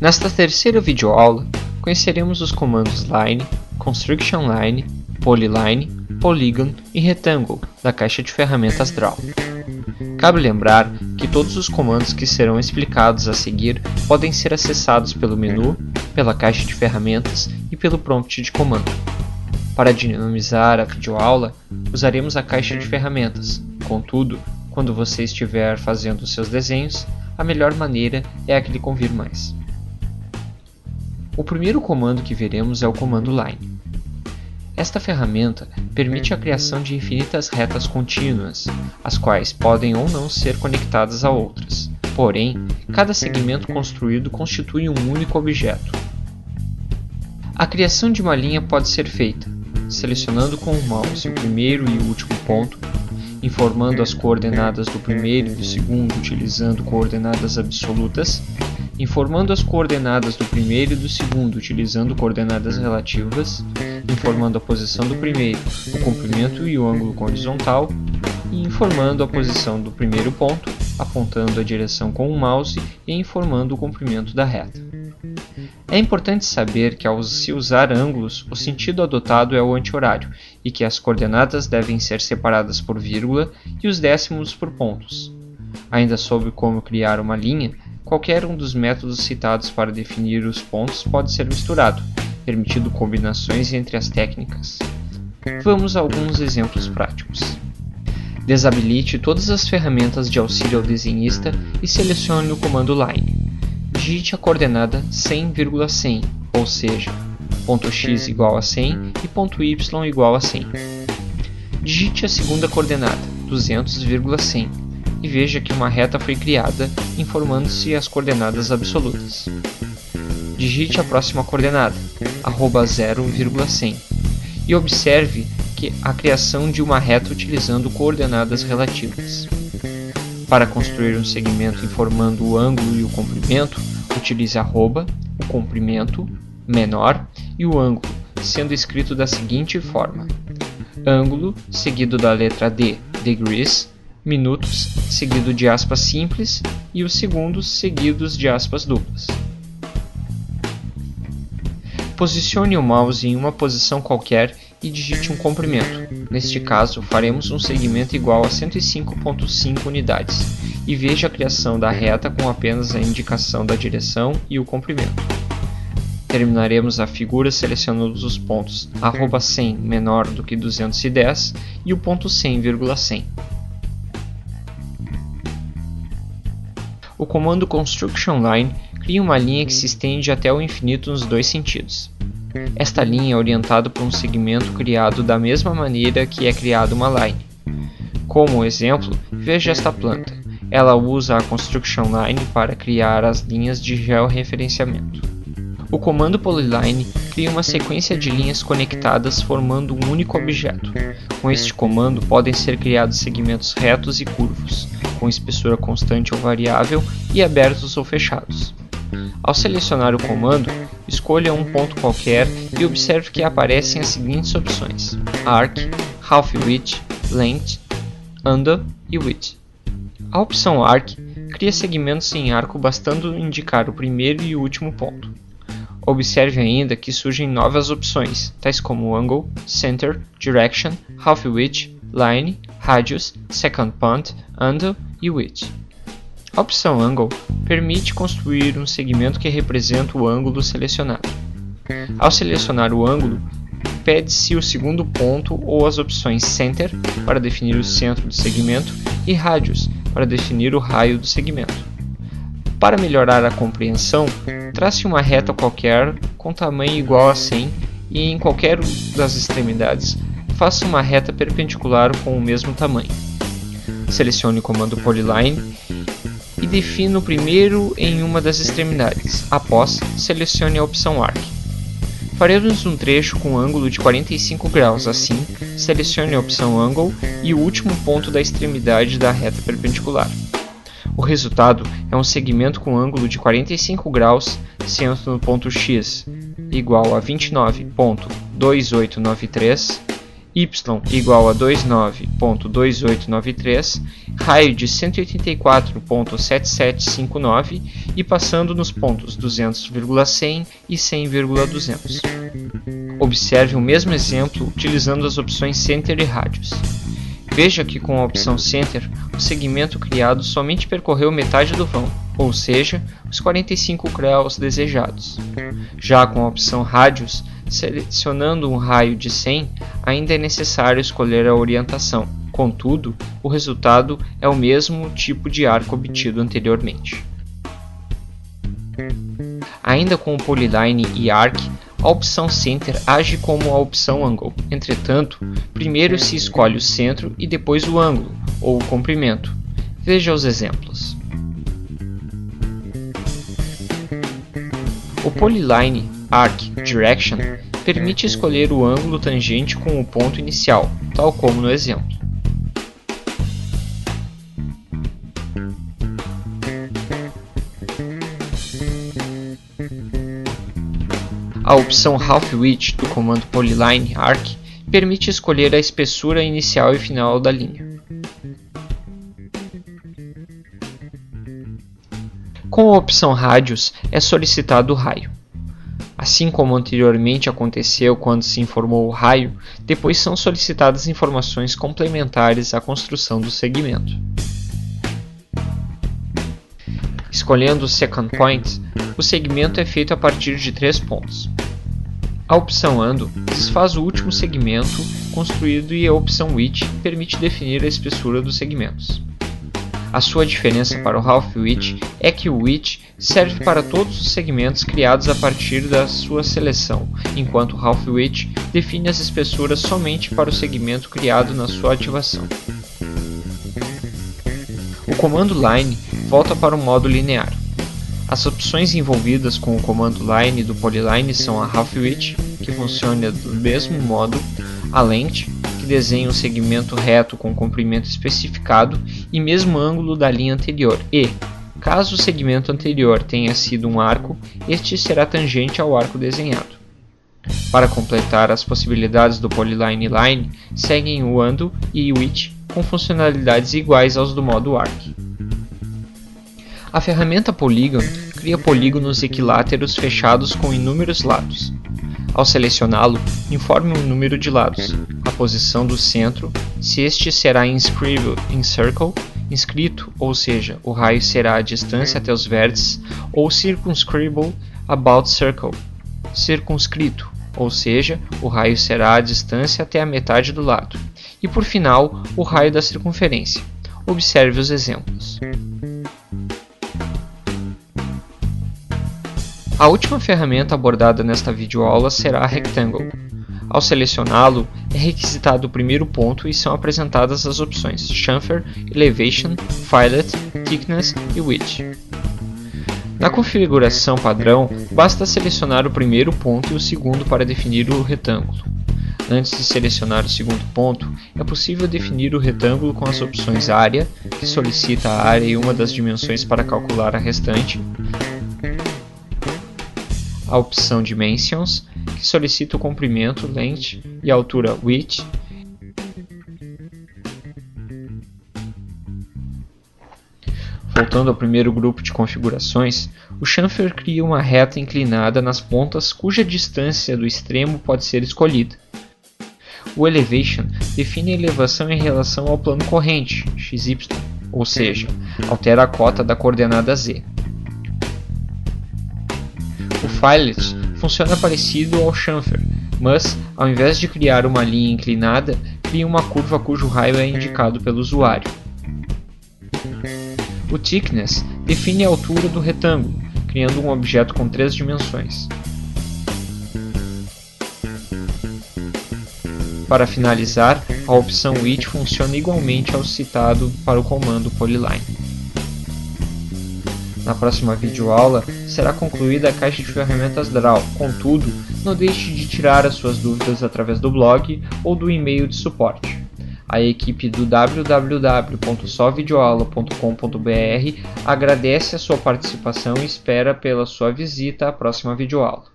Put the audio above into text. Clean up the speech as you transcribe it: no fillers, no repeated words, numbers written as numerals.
Nesta terceira videoaula, conheceremos os comandos line, construction line, polyline, polygon e rectangle da caixa de ferramentas Draw. Cabe lembrar que todos os comandos que serão explicados a seguir podem ser acessados pelo menu, pela caixa de ferramentas e pelo prompt de comando. Para dinamizar a videoaula, usaremos a caixa de ferramentas. Contudo, quando você estiver fazendo seus desenhos, a melhor maneira é a que lhe convir mais. O primeiro comando que veremos é o comando line. Esta ferramenta permite a criação de infinitas retas contínuas, as quais podem ou não ser conectadas a outras. Porém, cada segmento construído constitui um único objeto. A criação de uma linha pode ser feita selecionando com o mouse o primeiro e o último ponto, informando as coordenadas do primeiro e do segundo utilizando coordenadas absolutas, informando as coordenadas do primeiro e do segundo utilizando coordenadas relativas, informando a posição do primeiro, o comprimento e o ângulo horizontal, e informando a posição do primeiro ponto, apontando a direção com o mouse e informando o comprimento da reta. É importante saber que ao se usar ângulos, o sentido adotado é o anti-horário e que as coordenadas devem ser separadas por vírgula e os décimos por pontos. Ainda sobre como criar uma linha, qualquer um dos métodos citados para definir os pontos pode ser misturado, permitindo combinações entre as técnicas. Vamos a alguns exemplos práticos. Desabilite todas as ferramentas de auxílio ao desenhista e selecione o comando line. Digite a coordenada 100,100, ou seja, ponto x igual a 100 e ponto y igual a 100. Digite a segunda coordenada, 200,100, e veja que uma reta foi criada, informando-se as coordenadas absolutas. Digite a próxima coordenada, @0,100, e observe que a criação de uma reta utilizando coordenadas relativas. Para construir um segmento informando o ângulo e o comprimento, utilize arroba, o comprimento, menor e o ângulo, sendo escrito da seguinte forma: ângulo seguido da letra D, degrees, minutos seguido de aspas simples e os segundos seguidos de aspas duplas. Posicione o mouse em uma posição qualquer e digite um comprimento. Neste caso, faremos um segmento igual a 105,5 unidades e veja a criação da reta com apenas a indicação da direção e o comprimento. Terminaremos a figura selecionando os pontos @100 menor do que 210 e o ponto 100,100. O comando construction line cria uma linha que se estende até o infinito nos dois sentidos. Esta linha é orientada por um segmento criado da mesma maneira que é criada uma line. Como exemplo, veja esta planta. Ela usa a construction line para criar as linhas de georreferenciamento. O comando polyline cria uma sequência de linhas conectadas formando um único objeto. Com este comando podem ser criados segmentos retos e curvos, com espessura constante ou variável e abertos ou fechados. Ao selecionar o comando, escolha um ponto qualquer e observe que aparecem as seguintes opções: Arc, Half Width, Length, Under e Width. A opção Arc cria segmentos em arco bastando indicar o primeiro e o último ponto. Observe ainda que surgem novas opções, tais como Angle, Center, Direction, Half Width, Line, Radius, Second Point, Under e Width. A opção Angle permite construir um segmento que representa o ângulo selecionado. Ao selecionar o ângulo, pede-se o segundo ponto ou as opções Center para definir o centro do segmento e Radius para definir o raio do segmento. Para melhorar a compreensão, trace uma reta qualquer com tamanho igual a 100 e em qualquer das extremidades faça uma reta perpendicular com o mesmo tamanho. Selecione o comando polyline e defina o primeiro em uma das extremidades. Após, selecione a opção Arc. Faremos um trecho com ângulo de 45 graus, assim, selecione a opção Angle e o último ponto da extremidade da reta perpendicular. O resultado é um segmento com ângulo de 45 graus, centro no ponto X igual a 29,2893 y igual a 29.2893, raio de 184.7759 e passando nos pontos 200,100 e 100,200. Observe o mesmo exemplo utilizando as opções Center e Radius. Veja que com a opção Center, o segmento criado somente percorreu metade do vão, ou seja, os 45 graus desejados. Já com a opção Radius, selecionando um raio de 100, ainda é necessário escolher a orientação. Contudo, o resultado é o mesmo tipo de arco obtido anteriormente. Ainda com o Polyline e Arc, a opção Center age como a opção Angle. Entretanto, primeiro se escolhe o centro e depois o ângulo, ou o comprimento. Veja os exemplos. O Polyline Arc Direction permite escolher o ângulo tangente com o ponto inicial, tal como no exemplo. A opção Half Width do comando Polyline Arc permite escolher a espessura inicial e final da linha. Com a opção Radius é solicitado o raio. Assim como anteriormente aconteceu quando se informou o raio, depois são solicitadas informações complementares à construção do segmento. Escolhendo o Second Point, o segmento é feito a partir de 3 pontos. A opção Undo desfaz o último segmento construído e a opção Width permite definir a espessura dos segmentos. A sua diferença para o Half Width é que o Width serve para todos os segmentos criados a partir da sua seleção, enquanto o Half Width define as espessuras somente para o segmento criado na sua ativação. O comando Line volta para o modo linear. As opções envolvidas com o comando Line do Polyline são a Half Width, que funciona do mesmo modo, a Length, que desenha um segmento reto com comprimento especificado e mesmo ângulo da linha anterior, e, caso o segmento anterior tenha sido um arco, este será tangente ao arco desenhado. Para completar as possibilidades do Polyline Line, seguem o Undo e o Width com funcionalidades iguais aos do modo Arc. A ferramenta Polygon cria polígonos equiláteros fechados com inúmeros lados. Ao selecioná-lo, informe o número de lados, a posição do centro, se este será inscribed in circle, inscrito, ou seja, o raio será a distância até os vértices, ou circumscribed about circle, circunscrito, ou seja, o raio será a distância até a metade do lado, e por final, o raio da circunferência. Observe os exemplos. A última ferramenta abordada nesta videoaula será a Rectangle. Ao selecioná-lo, é requisitado o primeiro ponto e são apresentadas as opções Chamfer, Elevation, Fillet, Thickness e Width. Na configuração padrão, basta selecionar o primeiro ponto e o segundo para definir o retângulo. Antes de selecionar o segundo ponto, é possível definir o retângulo com as opções Área, que solicita a área e uma das dimensões para calcular a restante, a opção Dimensions, que solicita o comprimento, length e altura width, voltando ao primeiro grupo de configurações, o chamfer cria uma reta inclinada nas pontas cuja distância do extremo pode ser escolhida. O Elevation define a elevação em relação ao plano corrente, XY, ou seja, altera a cota da coordenada Z. O Fillet funciona parecido ao chamfer, mas, ao invés de criar uma linha inclinada, cria uma curva cujo raio é indicado pelo usuário. O Thickness define a altura do retângulo, criando um objeto com 3 dimensões. Para finalizar, a opção Width funciona igualmente ao citado para o comando Polyline. Na próxima videoaula será concluída a caixa de ferramentas Draw, contudo, não deixe de tirar as suas dúvidas através do blog ou do e-mail de suporte. A equipe do www.sovideoaula.com.br agradece a sua participação e espera pela sua visita à próxima videoaula.